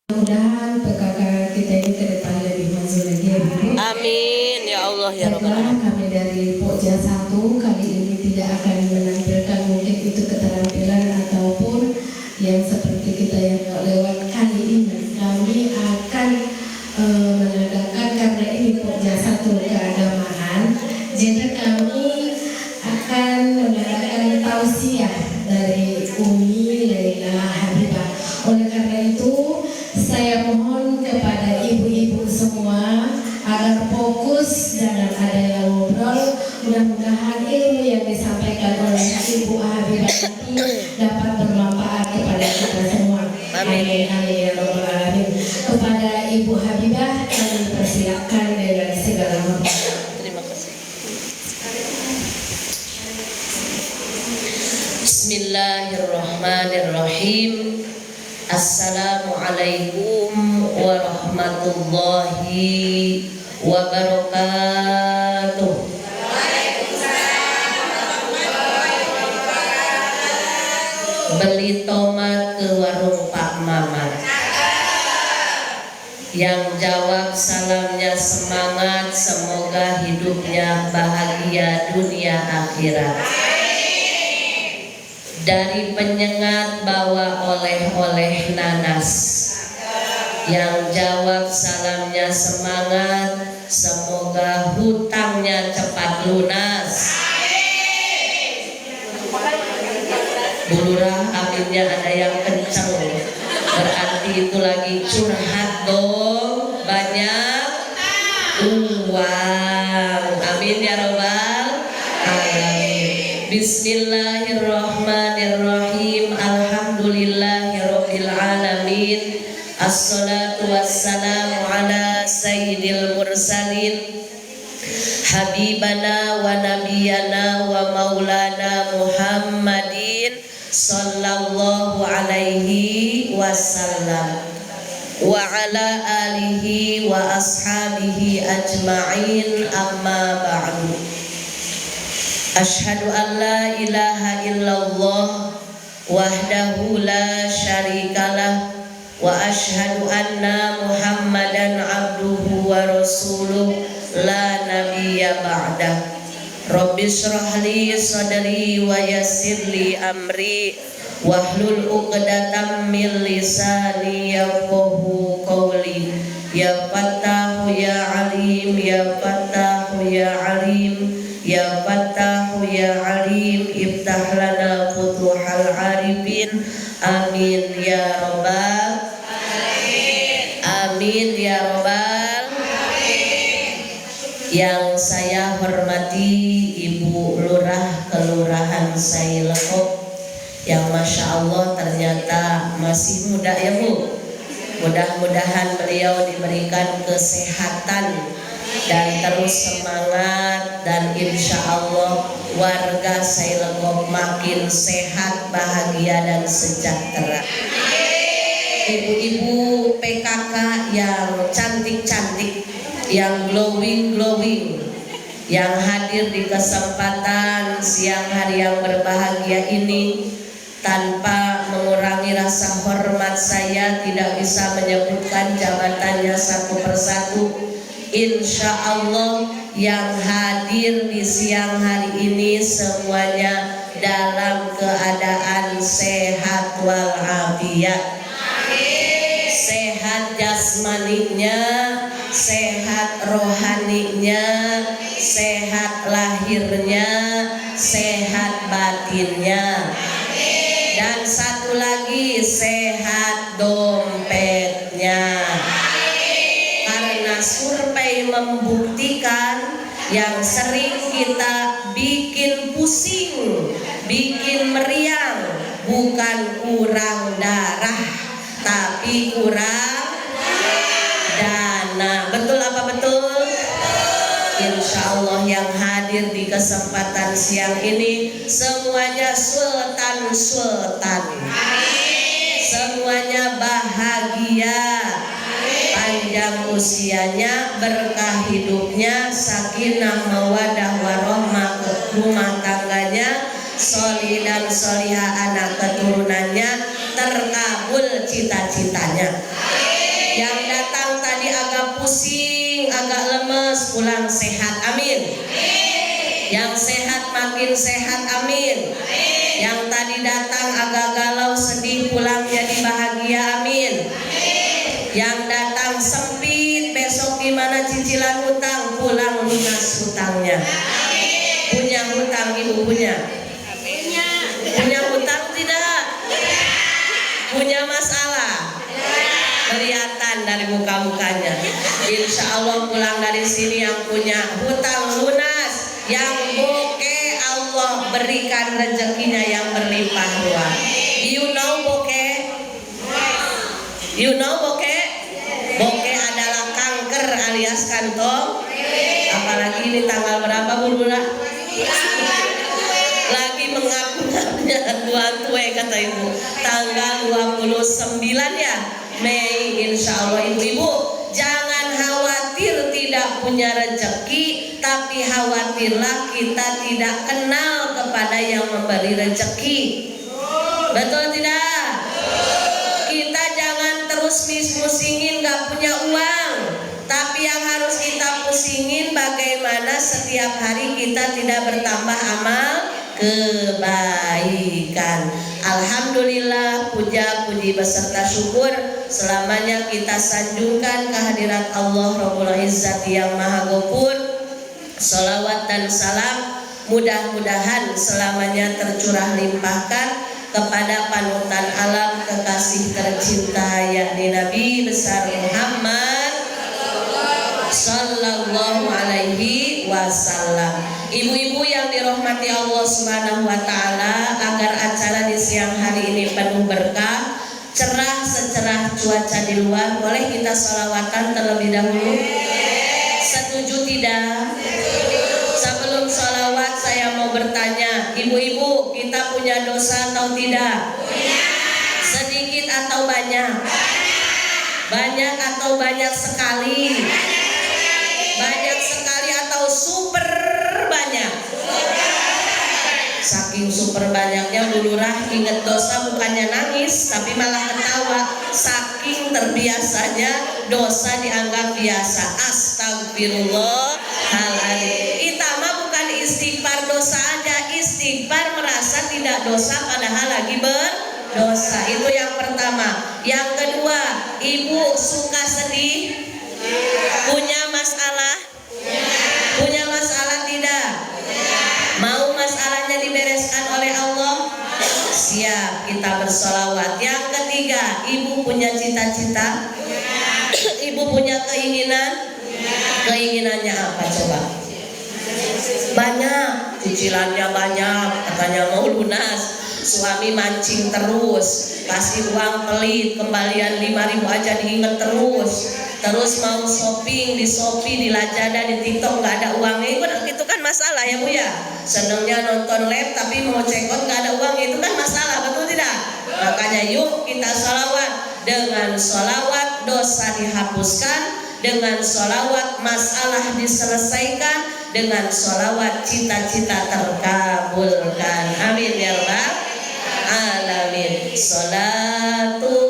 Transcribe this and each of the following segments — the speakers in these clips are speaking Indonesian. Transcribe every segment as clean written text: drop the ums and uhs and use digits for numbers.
Mudah-mudahan PKK kita ini ke depan lebih maju lagi ya Bu. Amin ya Allah ya Rabbal Baiklah, Alamin. kami dari Pokja 1 kali ini tidak akan menampilkan mungkin itu keterampilan ataupun yang seperti kita yang lewat kali ini. Kami akan mengadakan karena ini Pokja 1 keagamaan. Jadi kami akan mengadakan tausiah dari Umi Laila Habibah. Oleh karena itu saya mohon kepada ibu-ibu semua agar fokus, jangan ada yang ngobrol. Mudah-mudahan ilmu yang disampaikan oleh Ibu Habibah nanti dapat bermanfaat kepada kita semua. Amin amin ya rabbal alamin. Kepada Ibu Habibah kami persilakan dengan segala hormat. Terima kasih. Bismillahirrahmanirrahim. Assalamualaikum warahmatullahi wabarakatuh. Beli tomat ke warung Pak Mamat. Yang jawab salamnya semangat, semoga hidupnya bahagia dunia akhirat. Dari penyengat bawa oleh-oleh nanas. Yang jawab salamnya semangat, semoga hutangnya cepat lunas. Bu Lurah, aminnya ada yang kencang, berarti itu lagi curhat dong, banyak uang. Amin ya Rabbal Alamin. Bismillahirrahmanirrahim. Alhamdulillahirabbil alamin. Assalatu wassalamu ala sayyidil mursalin habibana wa nabiyana wa maulana Muhammadin sallallahu alaihi wasallam wa ala alihi wa ashabihi ajma'in, amma ba'du. Asyhadu an la ilaha illallah wahdahu la syarikalah wa asyhadu anna Muhammadan abduhu wa rasuluh la nabiyya ba'dah. Rabbi shrah li sadri wa yassir li amri wahlul 'uqdatam min lisani yafqahu qawli. Ya Fattahu ya Alim, ya Fattahu ya Alim, ya Fattahu ya Alim, iftah lana futuhal arifin. Amin ya Rabbal Alamin. Amin ya Rabbal Alamin. Yang saya hormati Ibu Lurah Kelurahan Sailekop, yang Masya Allah ternyata masih muda ya Bu. Mudah-mudahan beliau diberikan kesehatan dan terus semangat, dan insya Allah warga Sailekop makin sehat, bahagia dan sejahtera. Ibu-ibu PKK yang cantik-cantik, yang glowing, yang hadir di kesempatan siang hari yang berbahagia ini, tanpa mengurangi rasa hormat saya tidak bisa menyebutkan jabatannya satu persatu. Insya Allah yang hadir di siang hari ini semuanya dalam keadaan sehat walafiat. Sehat jasmaninya, sehat rohaninya, sehat lahirnya, sehat batinnya. Dan satu lagi, sehat dompetnya. Karena survei membuktikan yang sering kita bikin pusing, bikin meriang, bukan kurang darah, tapi kurang dana. Betul apa betul? Insya Allah yang hadir di kesempatan siang ini semuanya sultan, semuanya bahagia, panjang usianya, berkah hidupnya, sakinah mawadah warahmah rumah tangganya, solih dan solihah anak keturunannya, terkabul cita-citanya. Yang datang tadi agak pusing, agak lemes, pulang sehat, amin. Yang sehat makin sehat, amin. Yang tadi datang agak galau, sedih, pulang jadi bahagia, amin. Yang datang sempit, besok gimana cicilan hutang, pulang lunas hutangnya. Punya hutang ibu punya? Punya hutang tidak? Punya masalah? Kelihatan dari muka-mukanya. Insya Allah pulang dari sini yang punya hutang lunas, yang bokeh Allah berikan rezekinya yang berlimpah ruah. You know bokeh? You know bokeh? Bokeh adalah kanker alias kantong. Apalagi ini tanggal berapa Bu Luna? Lagi mengap-ngapnya tua-tua kata ibu. Tanggal 29 ya Mei, insya Allah. Ibu-ibu jangan khawatir tidak punya rezeki, tapi khawatirlah kita tidak kenal kepada yang memberi rezeki. Betul tidak? Kita jangan terus musingin gak punya uang, tapi yang harus kita pusingin bagaimana setiap hari kita tidak bertambah amal kebaikan. Alhamdulillah, puja puji beserta syukur selamanya kita sanjungkan kehadirat Allah Rabbul Izzat yang Maha Ghafur. Salawat dan salam mudah-mudahan selamanya tercurah limpahkan kepada panutan alam kekasih tercinta yakni Nabi besar Muhammad sallallahu alaihi wasallam. Ibu-ibu yang dirahmati Allah Subhanahu wa taala, agar acara di siang hari ini penuh berkah, cerah secerah cuaca di luar, boleh kita sholawatan terlebih dahulu? Setuju tidak? Sebelum sholawat saya mau bertanya, ibu-ibu kita punya dosa atau tidak? Sedikit atau banyak? Banyak atau banyak sekali? Banyak sekali atau super banyak? Saking super banyaknya Bu Lurah inget dosa bukannya nangis tapi malah ketawa. Saking terbiasanya dosa dianggap biasa. Astagfirullahaladzim. Kita mah bukan istighfar dosa aja, istighfar merasa tidak dosa padahal lagi berdosa. Itu yang pertama. Yang kedua, ibu suka sedih? Punya masalah? Punya masalah tidak? Mau masalahnya dibereskan oleh Allah? Siap, kita bersolawat. Yang ketiga, ibu punya cita-cita? Ibu punya keinginan? Keinginannya apa coba? Banyak, cicilannya banyak, katanya mau lunas. Suami mancing terus, kasih uang pelit, kembalian 5.000 aja diinget terus. Terus mau shopping di Shopee, di Lazada, di TikTok nggak ada uangnya, itu kan masalah ya Bu ya. Senangnya nonton live tapi mau check out nggak ada uangnya, itu kan masalah, betul tidak? Makanya yuk kita sholawat. Dengan sholawat dosa dihapuskan, dengan sholawat masalah diselesaikan, dengan sholawat cita-cita terkabulkan. Amin ya rabbal alamin. Salatullah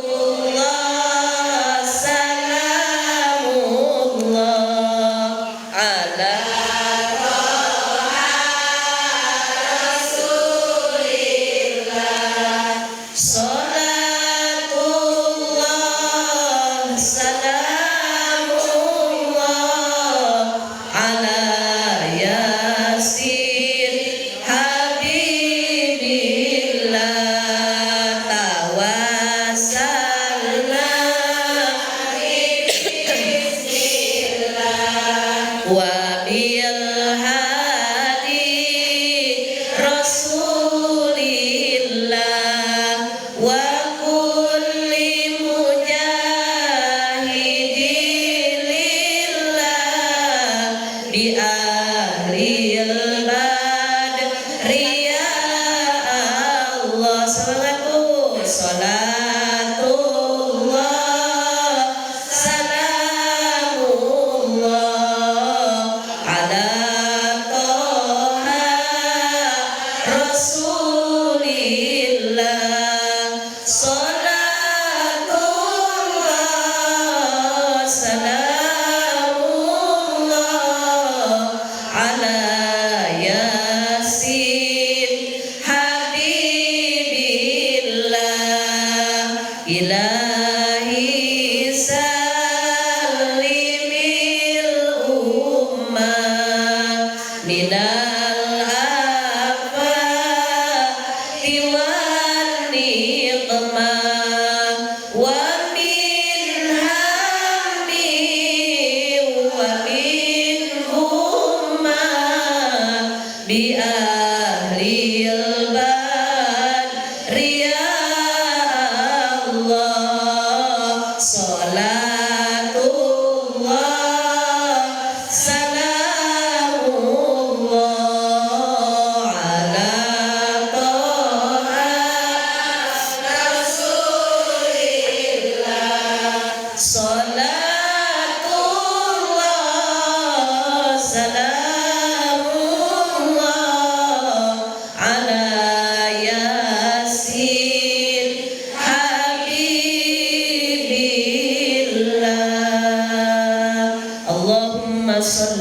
Habibillah tawasal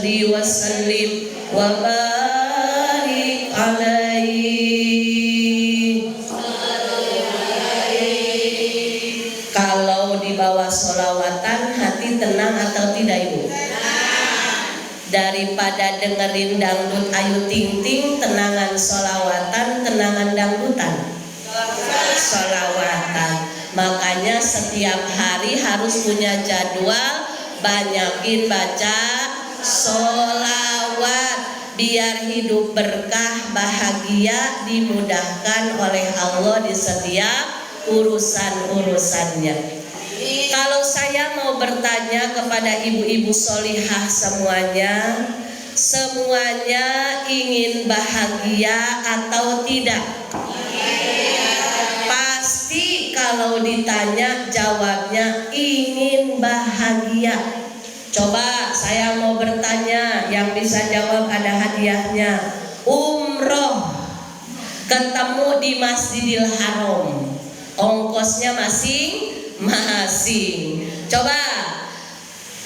salli wa sallim wa barik alaihi. Kalau di bawah sholawatan hati tenang atau tidak ibu? Daripada dengerin dangdut Ayu Ting Ting, tenangan sholawatan, tenangan dangdutan? Sholawatan. Makanya setiap hari harus punya jadwal, banyakin baca sholawat biar hidup berkah, bahagia, dimudahkan oleh Allah di setiap urusan-urusannya. Kalau saya mau bertanya kepada ibu-ibu solihah semuanya ingin bahagia atau tidak? Pasti kalau ditanya jawabnya ingin bahagia. Coba saya mau bertanya, yang bisa jawab ada hadiahnya. Umroh ketemu di Masjidil Haram, ongkosnya masing-masing. Coba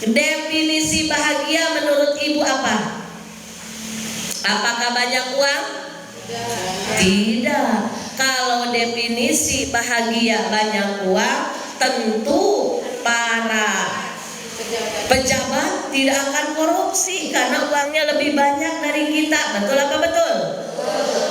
definisi bahagia menurut ibu apa? Apakah banyak uang? Tidak. Kalau definisi bahagia banyak uang, tentu para pejabat tidak akan korupsi karena uangnya lebih banyak dari kita. Betul apa betul?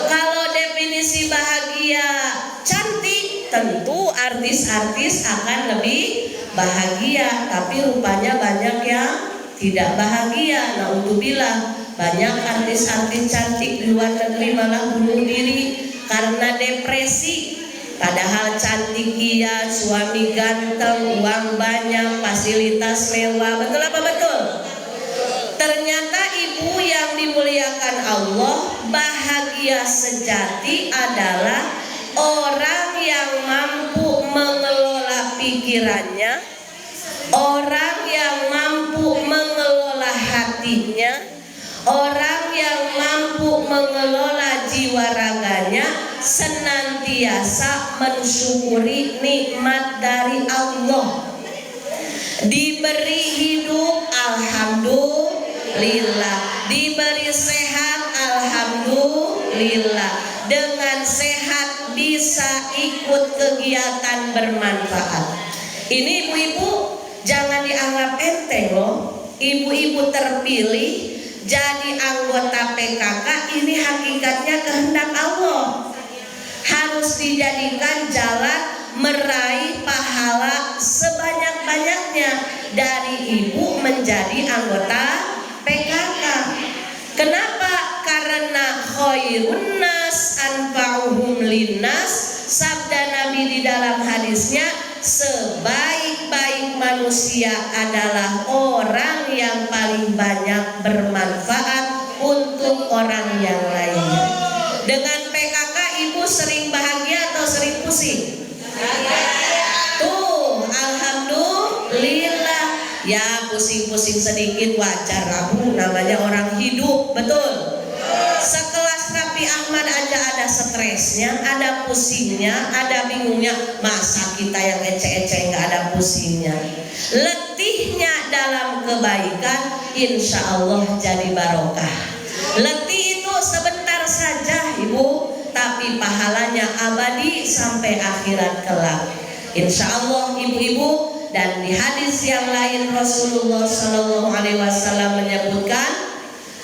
Kalau definisi bahagia cantik, tentu artis-artis akan lebih bahagia. Tapi rupanya banyak yang tidak bahagia. Naudzubillah, banyak artis-artis cantik di luar negeri malah bunuh diri karena depresi. Padahal cantik iya, suami ganteng, uang banyak, fasilitas mewah. Betul apa betul? Ternyata ibu yang dimuliakan Allah, bahagia sejati adalah orang yang mampu mengelola pikirannya, orang yang mampu mengelola hatinya, orang yang mampu mengelola jiwa raganya, senantiasa mensyukuri nikmat dari Allah. Diberi hidup, alhamdulillah. Diberi sehat, alhamdulillah. Dengan sehat bisa ikut kegiatan bermanfaat. Ini ibu-ibu jangan dianggap enteng loh. Ibu-ibu terpilih jadi anggota PKK, ini hakikatnya kehendak Allah. Harus dijadikan jalan meraih pahala sebanyak-banyaknya dari ibu menjadi anggota PKK. Kenapa? Karena khairun nas anfa'uhum linnas. Sabda Nabi di dalam hadisnya, sebaik-baik manusia adalah orang yang paling banyak bermanfaat untuk orang yang lainnya. Dengan PKK ibu sering bahagia atau sering pusing? Tuh, alhamdulillah. Ya pusing-pusing sedikit wajar, Abu, namanya orang hidup, betul. Sekelas Raffi Ahmad aja ada stresnya, ada pusingnya, ada bingungnya. Masa kita yang ece-ece nggak ada pusingnya? Letihnya dalam kebaikan, insya Allah jadi barokah. Letih itu sebentar saja ibu, tapi pahalanya abadi sampai akhirat kelak. Insya Allah ibu-ibu. Dan di hadis yang lain Rasulullah SAW menyebutkan,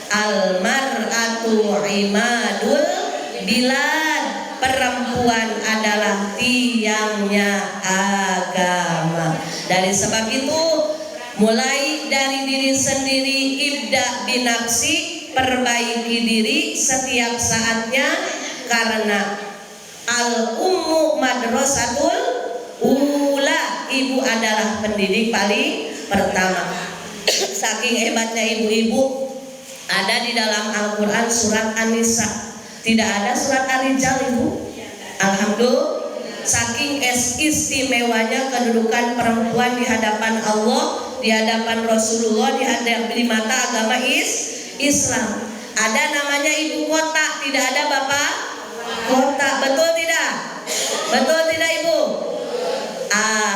al-mar'atu imadul bilad, perempuan adalah tiangnya agama. Dari sebab itu, mulai dari diri sendiri, ibda binafsi, perbaiki diri setiap saatnya, karena al-ummu madrasatul ula, ibu adalah pendidik paling pertama. Saking hebatnya ibu-ibu, ada di dalam Al-Quran surat An-Nisa, tidak ada surat Ar-Rijal ibu. Alhamdulillah, saking istimewanya kedudukan perempuan di hadapan Allah, di hadapan Rasulullah, di mata agama Islam. Ada namanya ibu kota, tidak ada bapak kota. Betul tidak? Betul tidak ibu?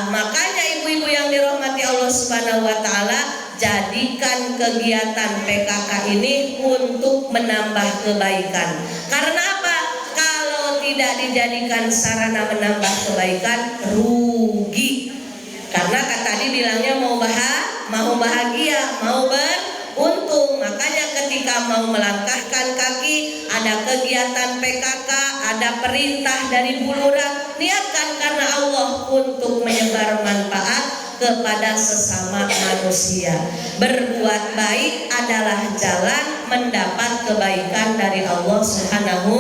Makanya ibu-ibu yang dirahmati Allah Subhanahu wa taala, jadikan kegiatan PKK ini untuk menambah kebaikan. Karena apa? Kalau tidak dijadikan sarana menambah kebaikan, rugi. Karena tadi bilangnya mau bahagia, mau beruntung. Makanya ketika mau melangkahkan kaki, ada kegiatan PKK, ada perintah dari bulurah, niatkan karena Allah untuk menyebar manfaat kepada sesama manusia. Berbuat baik adalah jalan mendapat kebaikan dari Allah Subhanahu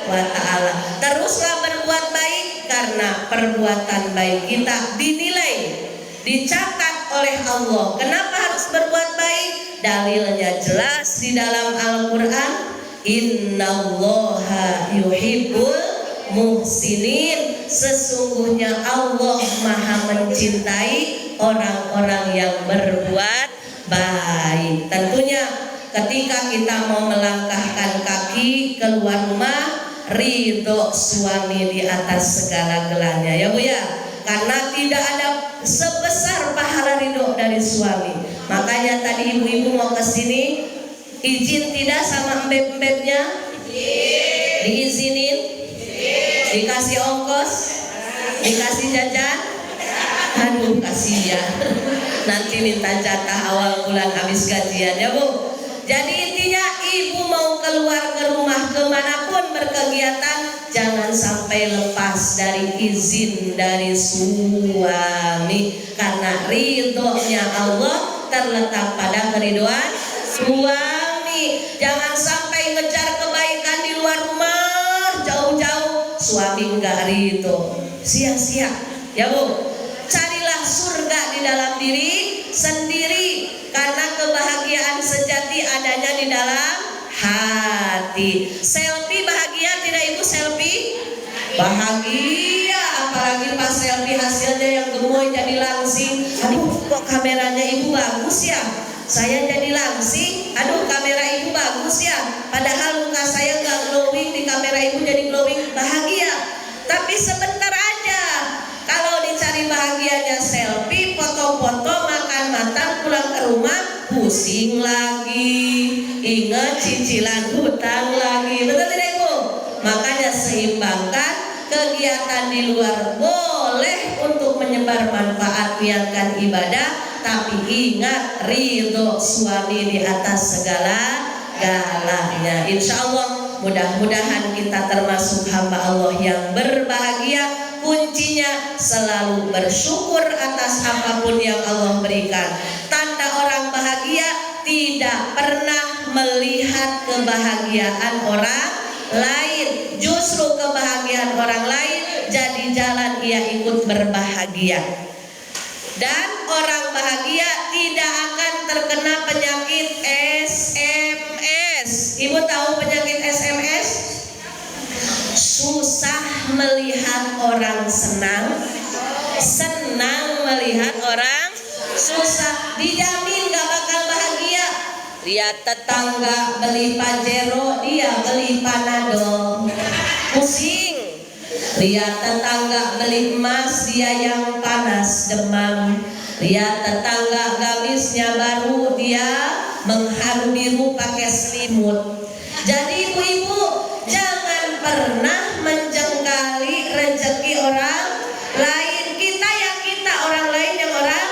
wa ta'ala. Teruslah berbuat baik karena perbuatan baik kita dinilai, dicatat oleh Allah. Kenapa harus berbuat baik? Dalilnya jelas di dalam Al-Quran. Innallaha yuhibbul muhsinin. Sesungguhnya Allah maha mencintai orang-orang yang berbuat baik. Tentunya ketika kita mau melangkahkan kaki keluar rumah, ridho suami di atas segala-galanya, ya Bu ya. Karena tidak ada sebesar pahala ridho dari suami. Makanya tadi ibu-ibu mau ke sini, izin tidak sama embeb-embebnya? Diizinin? Dikasih ongkos? Dikasih jajan? Aduh kasihan. Nanti minta jatah awal bulan habis gajian, ya Bu. Jadi intinya ibu mau keluar ke rumah kemanapun berkegiatan, jangan sampai lepas dari izin dari suami. Karena ridhonya Allah terletak pada keriduan suami. Jangan sampai ngejar kebaikan di luar rumah jauh-jauh, suami enggak ridho, sia-sia, ya Bu. Carilah surga di dalam diri sendiri, karena kebahagiaan sejati adanya di dalam hati. Selfie bahagia tidak Ibu? Selfie bahagia, apalagi pas selfie hasilnya yang gemoy jadi langsing. Aduh kok kameranya Ibu bagus ya, saya jadi langsing. Aduh kamera Ibu bagus ya, padahal muka saya nggak glowing, di kamera Ibu jadi glowing. Bahagia, tapi sebentar aja. Kalau dicari bahagianya selfie, foto-foto, makan-makan, pulang ke rumah pusing lagi, ingat cicilan hutang lagi. Betul tidak Ibu? Makanya seimbangkan kegiatan di luar, boleh untuk menyebar manfaat, niatkan ibadah, tapi ingat ridho suami di atas segala-galanya. Insya Allah mudah-mudahan kita termasuk hamba Allah yang berbahagia. Kuncinya selalu bersyukur atas apapun yang Allah berikan. Tanda orang bahagia tidak pernah melihat kebahagiaan orang lain, justru kebahagiaan orang lain jadi jalan ia ikut berbahagia. Dan orang bahagia tidak akan terkena penyakit SMS. Ibu tahu penyakit SMS? Susah melihat orang senang, senang melihat orang susah. Dijamin gak bakal bahagia. Lihat tetangga beli Pajero, dia beli Panadol, pusing. Lihat tetangga beli emas, dia yang panas demam. Lihat tetangga gamisnya baru, dia mengharu biru pakai selimut. Jadi ibu-ibu jangan pernah menjengkali rezeki orang lain. Kita yang kita, orang lain yang orang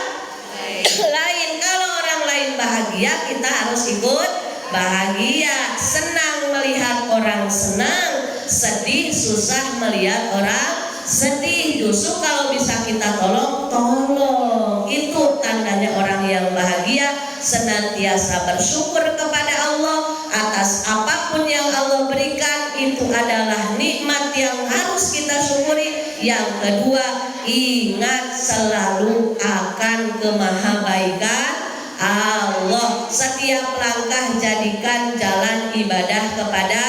lain. Kalau orang lain bahagia, kita harus ikut bahagia. Senang melihat orang senang, sedih susah melihat orang sedih. Justru kalau bisa kita tolong, tolong. Itu tandanya orang yang bahagia. Senantiasa bersyukur kepada Allah atas apapun yang Allah berikan. Itu adalah nikmat yang harus kita syukuri. Yang kedua, ingat selalu akan kemahabaikan Allah. Setiap langkah jadikan jalan ibadah kepada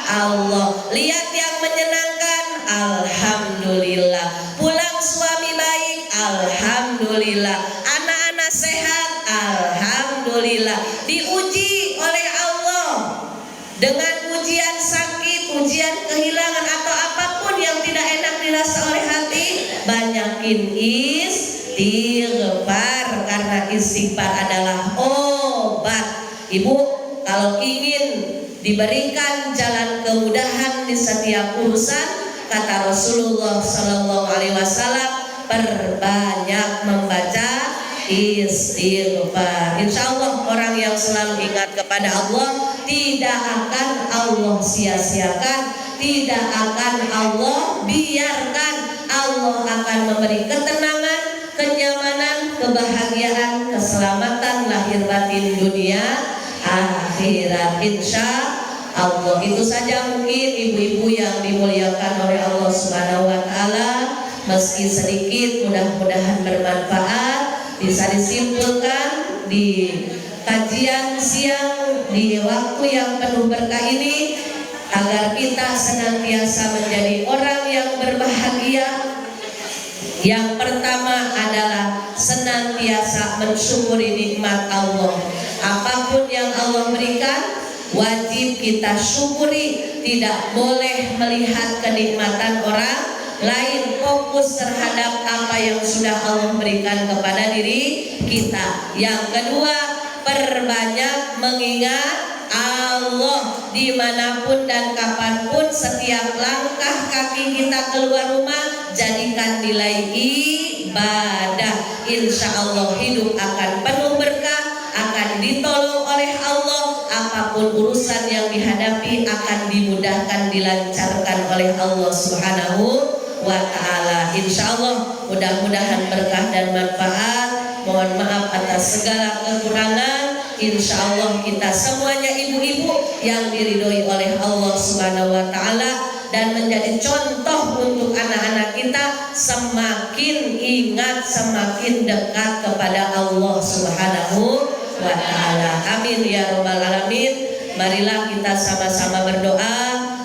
Allah. Lihat yang menyenangkan, alhamdulillah. Pulang suami baik, alhamdulillah. Anak-anak sehat, alhamdulillah. Diuji oleh Allah dengan ujian sakit, ujian kehilangan, atau apapun yang tidak enak dirasa oleh hati, banyakin istighfar, karena istighfar adalah obat. Ibu kalau ingin diberikan jalan kemudahan di setiap urusan, kata Rasulullah Sallallahu Alaihi Wasallam, perbanyak membaca istighfar. Insya Allah orang yang selalu ingat kepada Allah tidak akan Allah sia-siakan, tidak akan Allah biarkan. Allah akan memberi ketenangan, kenyamanan, kebahagiaan, keselamatan lahir batin dunia akhirat, insya Allah. Itu saja mungkin ibu-ibu yang dimuliakan oleh Allah Subhanahu wa Ta'ala. Meski sedikit, mudah-mudahan bermanfaat, bisa disimpulkan di kajian siang di waktu yang penuh berkah ini, agar kita senantiasa menjadi orang yang berbahagia. Yang pertama adalah senantiasa mensyukuri nikmat Allah. Apapun yang Allah berikan wajib kita syukuri, tidak boleh melihat kenikmatan orang lain, fokus terhadap apa yang sudah Allah berikan kepada diri kita. Yang kedua, perbanyak mengingat Allah dimanapun dan kapanpun. Setiap langkah kaki kita keluar rumah jadikan nilai ibadah. Insya Allah hidup akan penuh berkah, akan ditolong oleh Allah. Apapun urusan yang dihadapi akan dimudahkan, dilancarkan oleh Allah Subhanahu wa Ta'ala. Insya Allah mudah-mudahan berkah dan manfaat. Mohon maaf atas segala kekurangan. Insya Allah kita semuanya ibu-ibu yang diridhoi oleh Allah Subhanahu wa Ta'ala dan menjadi contoh untuk anak-anak kita, semakin ingat, semakin dekat kepada Allah Subhanahu wa Ta'ala. Amin ya rabbal alamin. Marilah kita sama-sama berdoa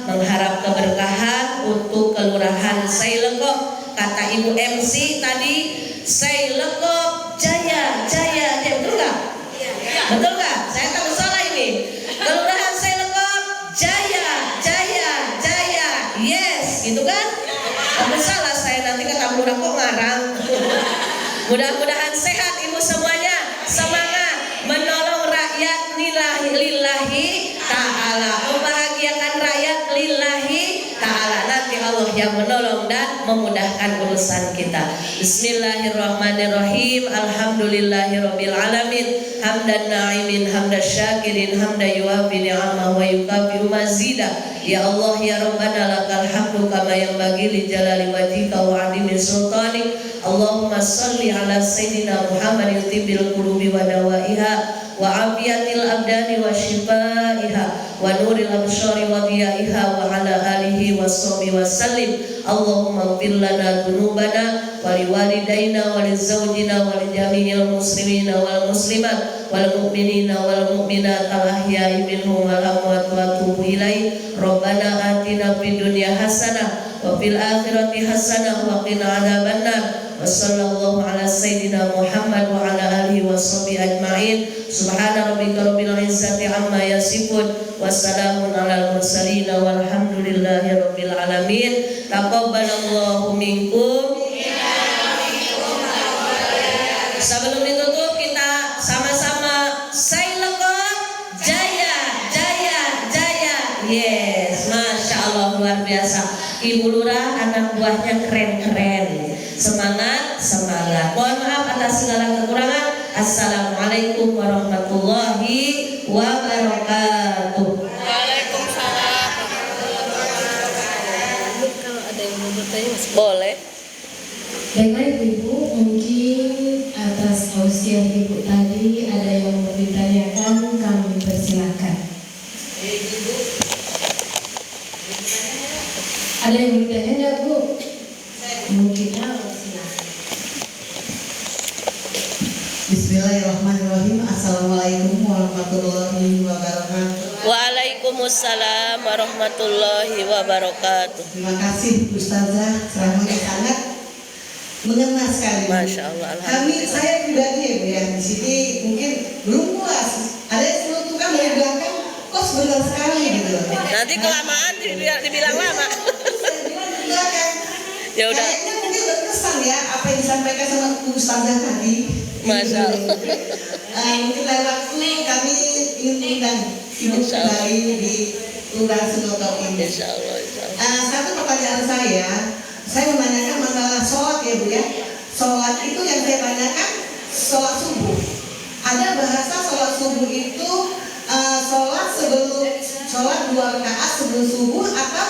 mengharap keberkahan untuk Kelurahan Sailekop. Kata Ibu MC tadi, Sailekop jaya jaya, betul nggak? Betul nggak? Saya takut salah ini. Kelurahan Sailekop jaya jaya jaya, yes, gitu kan? Takut salah saya, nanti kata lurah kok ngarang. Mudah-mudahan sehat ibu semuanya, semangat menolong rakyat lillahi ta'ala, membahagiakan rakyat lillahi ta'ala. Nanti Allah yang menolong dan memudahkan urusan kita. Bismillahirrahmanirrahim. Alhamdulillahirabbil alamin. Hamdan na'imin, hamdan syakirin, hamdan yuwafi ni'amah wa yukafi mazida. Ya Allah ya Rabbana lakal hamdu kama yanbaghi li jalali wajhika wa 'azimi sultanik. Allahumma shalli ala sayyidina Muhammadin tibbil qulubi wa dawaiha wa afiyatil abdani wa shifaiha wa nuril absyari wa diyaiha wa ala alihi wa sahbihi wa sallim. Allahumma ighfir lana dzunubana wa liwalidayna wa lizawjina wa lijami'il muslimina wal muslimat wal mu'minina wal mu'minat al-ahya'i minhum wal amwat wa tubu ilaih. Rabbana atina fid dunya hasanah wa fil akhirati hasanah wa qina adzabannar. Wa sallallahu ala sayyidina Muhammad wa ala alihi wa sahbihi ajma'in. Subhana rabbika rabbil izzati amma yasifun wa salamun alal mursalin walhamdulillahi rabbil alamin. Taqabbalallahu minkum. Sebelum ditutup kita sama-sama Sailekop jaya jaya jaya. Yes, Masya Allah, luar biasa. Ibu Lurah anak buahnya keren-keren. Semangat, semangat. Mohon maaf atas segala kekurangan. Assalamualaikum warahmatullahi wabarakatuh. Waalaikumsalam. Kalau ada yang mau bertanya Boleh. Baiklah ibu-ibu, mungkin atas tausiah ibu tadi ada yang mau ditanyakan, kami persilakan. Ada yang mau ditanya enggak Bu? Mungkin silakan. Bismillahirrahmanirrahim. Assalamualaikum warahmatullahi wabarakatuh. Waalaikumsalam warahmatullahi wabarakatuh. Terima kasih Ustazah, ceramahnya sangat mengena sekali. Masya Allah. Saya pribadi ya di sini mungkin belum puas. Ada yang selalu tukang dari belakang, kok sebentar sekali gitu. Nanti kelamaan dibilang lama. Saya bilang di belakang. Ya udah. Kayaknya mungkin berkesan ya apa yang disampaikan sama Ustazah tadi. Masya Allah. Mungkin lain waktu kami ingin undang Ibu kembali di Lurah Senotok ini. Insya Allah, insya Allah. Satu pertanyaan saya menanyakan masalah sholat ya Bu ya. Sholat itu yang saya tanyakan sholat subuh. Ada bahasa sholat subuh itu sholat 2 rakaat sebelum subuh atau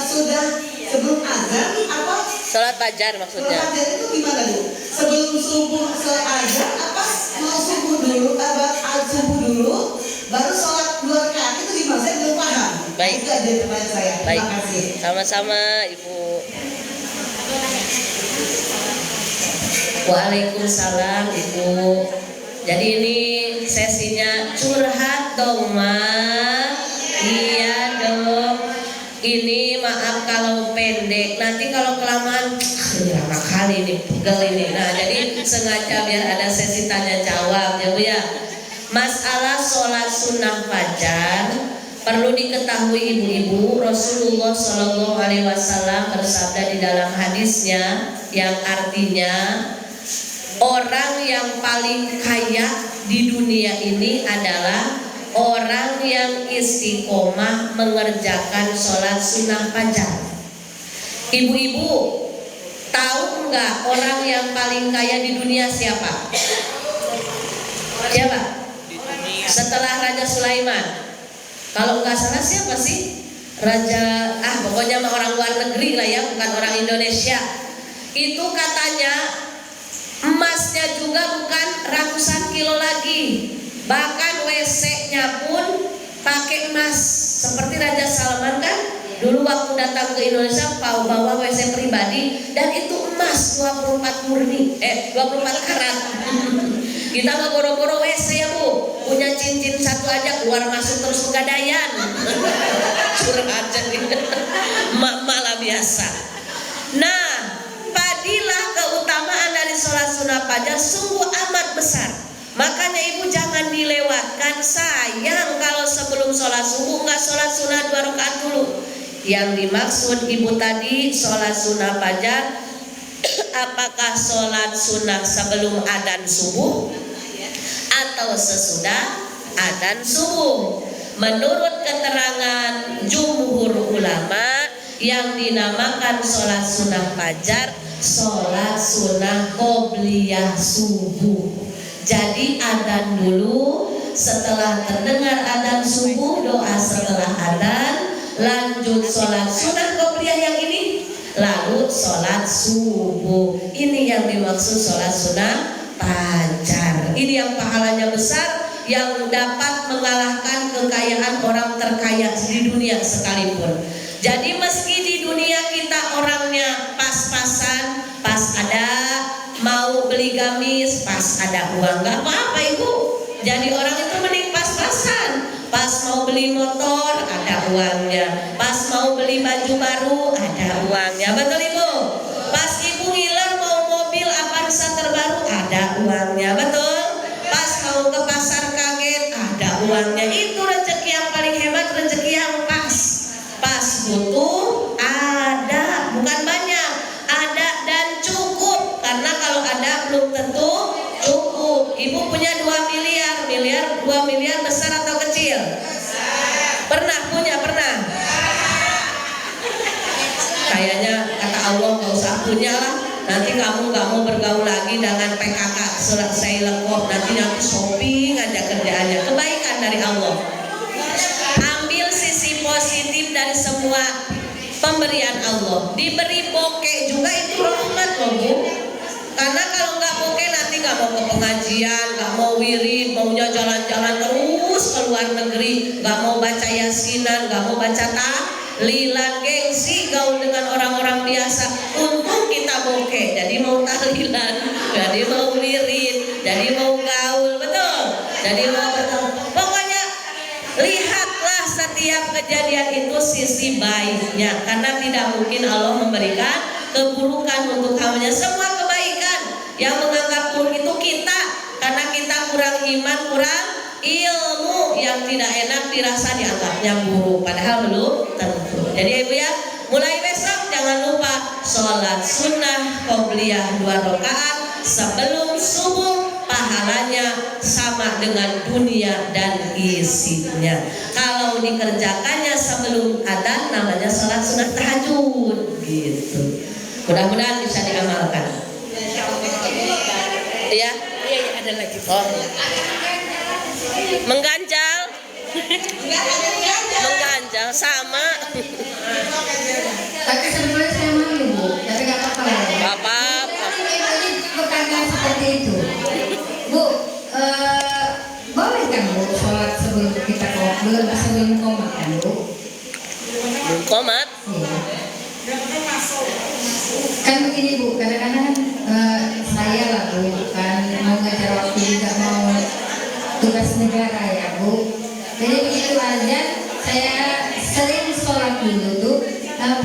sudah sebelum azan atau Sholat fajar sholat maksudnya. fajar itu gimana Bu? Sebelum subuh azan apa mau subuh dulu subuh dulu baru sholat 2 rakaat itu gimana? Saya belum paham. Baik. Itu aja pertanyaan saya. Baik, Terima kasih. sama-sama Ibu. Waalaikumsalam Ibu. Jadi ini sesinya curhat dong Ma. Iya dong. Ini maaf kalau pendek. Nanti kalau kelamaan lama kali nih pegel ini. Nah jadi sengaja biar ada sesi tanya jawab ya Bu ya. Masalah sholat sunnah fajar perlu diketahui ibu-ibu, Rasulullah Shallallahu Alaihi Wasallam bersabda di dalam hadisnya yang artinya orang yang paling kaya di dunia ini adalah orang yang istiqomah mengerjakan sholat sunnah fajar. Ibu-ibu tahu nggak orang yang paling kaya di dunia siapa? Siapa? Setelah Raja Sulaiman. Kalau nggak salah siapa sih? Raja, pokoknya mah orang luar negeri lah ya, bukan orang Indonesia. Itu katanya emasnya juga bukan ratusan kilo lagi. Bahkan WC-nya pun pakai emas. Seperti Raja Salman kan dulu waktu datang ke Indonesia bawa WC pribadi dan itu emas 24 karat. Kita mah boro-boro WC ya Bu, punya cincin satu aja keluar masuk terus pegadaian. Curhat jadi malah biasa. Nah, padilah keutamaan dari sholat sunnah fajar sungguh amat besar. Makanya ibu jangan dilewatkan. Sayang kalau sebelum sholat subuh nggak sholat sunnah 2 rakaat dulu. Yang dimaksud ibu tadi sholat sunnah fajar, apakah sholat sunnah sebelum adzan subuh atau sesudah adzan subuh? Menurut keterangan jumhur ulama, yang dinamakan sholat sunnah fajar sholat sunnah qobliyah subuh. Jadi adzan dulu, setelah terdengar adzan subuh, doa setelah adzan, lanjut sholat sunnah qobliyah yang ini, lalu sholat subuh. Ini yang dimaksud sholat sunnah fajar. Ini yang pahalanya besar, yang dapat mengalahkan kekayaan orang terkaya di dunia sekalipun. Jadi meski di dunia kita orangnya pas-pasan, pas ada mau beli gamis, pas ada uang, gak apa-apa ibu. Jadi orang itu mending pas-pasan. Pas mau beli motor ada uangnya, pas mau beli baju baru ada uangnya, betul ibu? Pas ibu ngiler mau mobil Avanza terbaru ada uangnya, betul? Pas mau ke pasar kaget ada uangnya. Itu rezeki yang paling hebat, rezeki yang pas. Pas butuh ada, bukan banyak, ada dan cukup. Karena kalau ada belum tentu cukup. Ibu punya 2 miliar besar atau kecil? Pernah punya? Pernah? Kayaknya kata Allah gak usah punya lah. Nanti kamu gak mau bergaul lagi dengan PKK selesai lekop. Nanti shopping aja kerjaannya. Kebaikan dari Allah. Ambil sisi positif dari semua pemberian Allah. Diberi bokeh juga itu rahmat loh Bu. Karena kalau nggak bokeh nanti nggak mau ke pengajian, nggak mau wirid, maunya jalan-jalan terus ke luar negeri, nggak mau baca yasinan, nggak mau baca tahlilan, gengsi gaul dengan orang-orang biasa. Untung kita bokeh, jadi mau tahlilan, jadi mau wirid, jadi mau gaul, betul? Jadi mau betul. Pokoknya lihatlah setiap kejadian itu sisi baiknya, karena tidak mungkin Allah memberikan keburukan untuk hambanya. Semua kebaikan yang menganggap buruk itu kita, karena kita kurang iman, kurang ilmu, yang tidak enak dirasa dianggapnya buruk, padahal belum tentu. Jadi ibu ya, mulai besok jangan lupa sholat sholat sunnah qobliyah 2 rakaat sebelum subuh pahalanya sama dengan dunia dan isinya. Kalau dikerjakannya sebelum adzan namanya sholat sunnah tahajud gitu. Mudah-mudahan bisa diamalkan. Iya, ada lagi. oh. Mengganjal. Mengganjal sama. Tapi sebetulnya saya mau Bu, tapi nggak apa-apa lah. Nggak apa-apa. Ini pertanyaan seperti itu. Bu, boleh kan Bu sholat sebelum kita sebelum komat kan Bu? Belum komat. Iya. Kan begini Bu, kadang-kadang saya lah Bu, kan mau ngajar waktu juga mau tugas negara ya Bu. Jadi begitu aja saya sering sholat dulu tuh.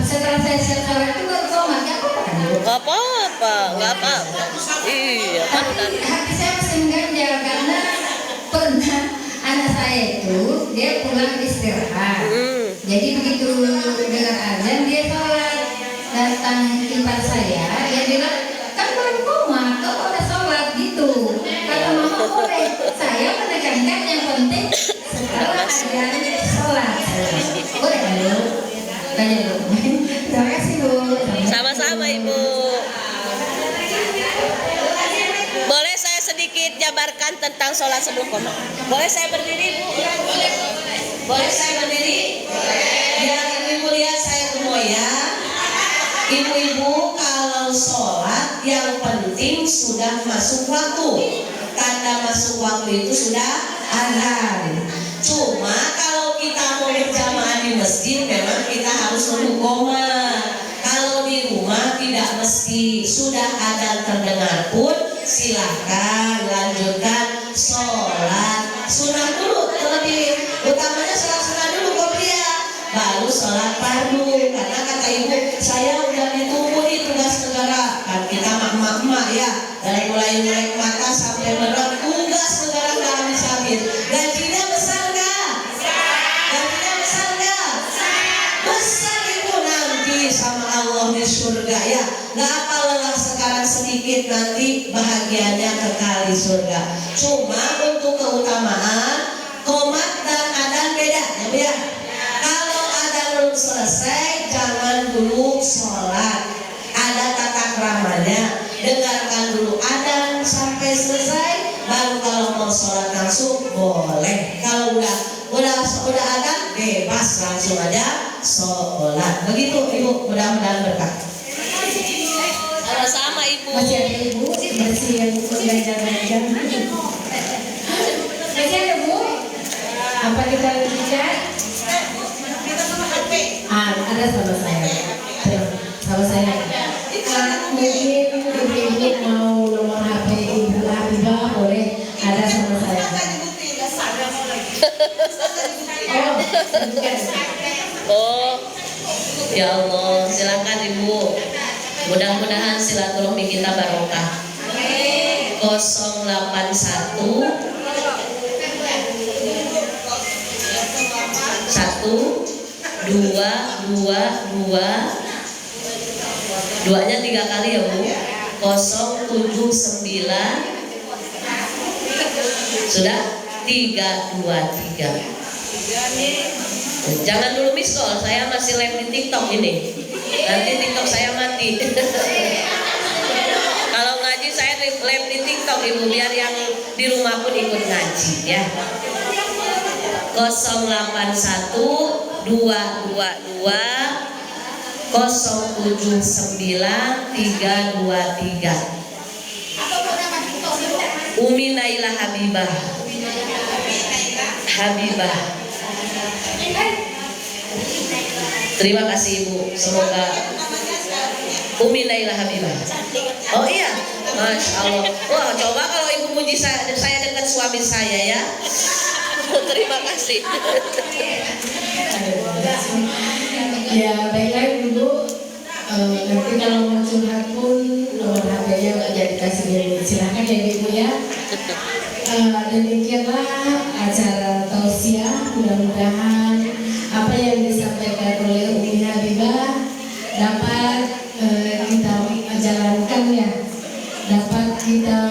Setelah saya sholat itu baru komat, nggak apa-apa kan Bu? Nggak apa-apa, nggak apa-apa. Iya kan Tapi udah. hati saya masih mengganjal karena pernah anak saya itu dia pulang istirahat. Jadi begitu dengar azan dia sholat, datang ipar saya dia bilang kan baru komat, kau udah sholat gitu. Kata mama boleh, saya menekankan yang penting setelah azan sholat. Boleh kan Bu? Tanya Bu. Terima kasih Bu. Sama-sama Ibu. Boleh saya sedikit jabarkan tentang sholat sebelum komat? Boleh saya berdiri Bu? Boleh saya berdiri? Biar ibu lihat saya semua ya. Ibu-ibu kalau sholat yang penting sudah masuk waktu. Tanda masuk waktu itu sudah adzan. Cuma kalau kita mau berjamaah di masjid memang kita harus nunggu komat. Kalau di rumah tidak mesti, sudah adzan terdengar pun silahkan lanjutkan sholat sunnah dulu. Terlebih utamanya sholat sunnah dulu qobliyah, baru sholat fardu. Karena kata ibu saya udah ditunggu nih tugas negara. Kan kita mak-mak ya, dari mulai melek mata sampai merem tugas negara nggak habis-habis. Gajinya besar nggak? Gajinya besar nggak? Besar itu nanti sama Allah di surga ya. Nggak apa lelah sekarang sedikit, nanti bahagianya kekal di surga. Cuma untuk keutamaan komat dan adzan beda ya Bu ya. Kalau adzan belum selesai jangan dulu sholat. Ada tata keramanya. Dengarkan dulu adzan sampai selesai, baru kalau mau sholat langsung boleh. Kalau udah adzan bebas langsung aja sholat. Begitu Ibu, mudah-mudahan berkah. Sama-sama Ibu. Masih ada Ibu, masih yang ikut belajar-belajar. Masih ada Bu? Apa kita lanjutkan? Ada sama saya. Sama saya. Mungkin ibu-ibu mau nomor HP Ibu Habibah boleh, ada sama saya. Oh, ya Allah, silakan Ibu. Mudah-mudahan silaturahmi kita barokah. 081 duanya 3 kali ya Bu. 079 sudah 323. Jangan dulu miss call, saya masih live di TikTok ini. Nanti TikTok saya mati. Kalau ngaji saya live di TikTok Ibu, biar yang di rumah pun ikut ngaji ya. 081 222 079 323. Umi Naila Habibah. Terima kasih Ibu, semoga Umi Naila Habibah. Oh iya, Masya Allah. Wah, coba kalau Ibu puji saya dekat suami saya ya. Terima kasih. Ya baiklah Ibu, nanti kalau mau curhat pun nomor HP-nya nggak jadi kasih ini, silahkan ya Ibu ya. Demikianlah acara tausiah, mudah-mudahan apa yang disampaikan oleh Umi Habibah dapat kita kita